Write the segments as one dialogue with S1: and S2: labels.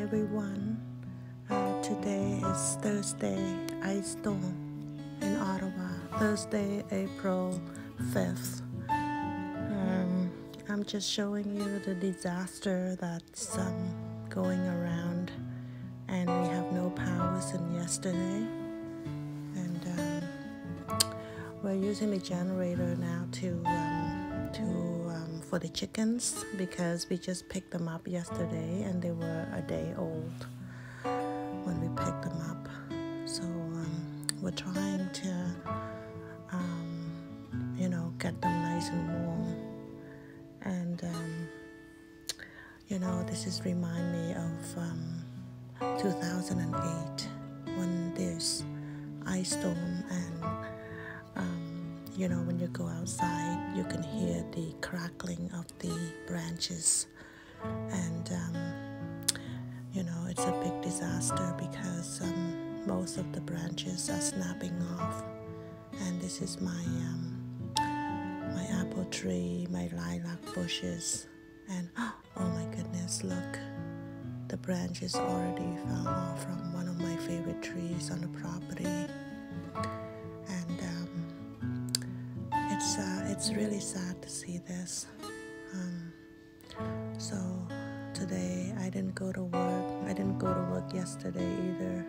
S1: everyone. Today is Thursday, ice storm in Ottawa, Thursday, April 5th. I'm just showing you the disaster that's going around, and we have no power since yesterday, and we're using the generator now for the chickens, because we just picked them up yesterday and they were a day old when we picked them up. So we're trying to get them nice and warm. And this is remind me of 2008 when there's ice storm, and when you go outside, you can hear the crackling of the branches, and it's a big disaster because most of the branches are snapping off. And this is my apple tree, my lilac bushes, and oh my goodness, look, the branches already fell off from one of my favorite trees on the property. It's really sad to see this. So today I didn't go to work. I didn't go to work yesterday either.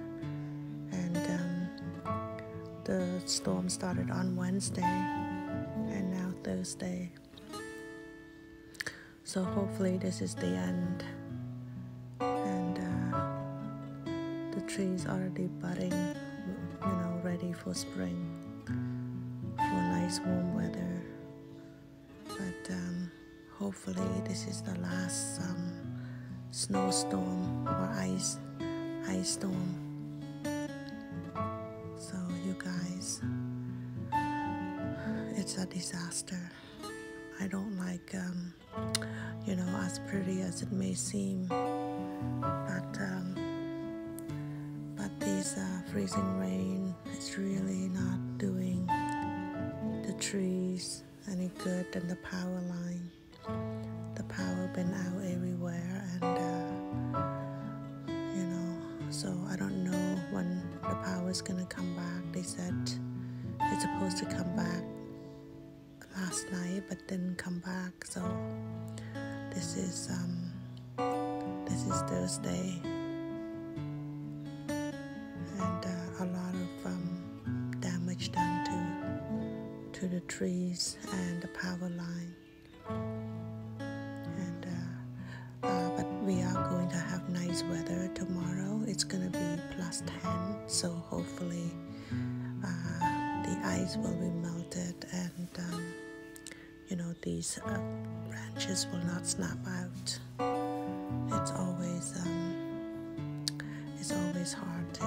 S1: And the storm started on Wednesday and now Thursday. So hopefully this is the end. And the trees already budding, ready for spring, for nice warm weather. But hopefully this is the last snowstorm or ice storm. So you guys, it's a disaster. I don't like as pretty as it may seem, but these freezing rain is really not doing the trees any good. And the power line, the power been out everywhere, and so I don't know when the power is gonna come back. They said it's supposed to come back last night but didn't come back. So this is Thursday, and a lot of damage done to the trees and the power line. And but we are going to have nice weather tomorrow. It's gonna be plus 10, so hopefully the ice will be melted, and these branches will not snap out. It's always hard to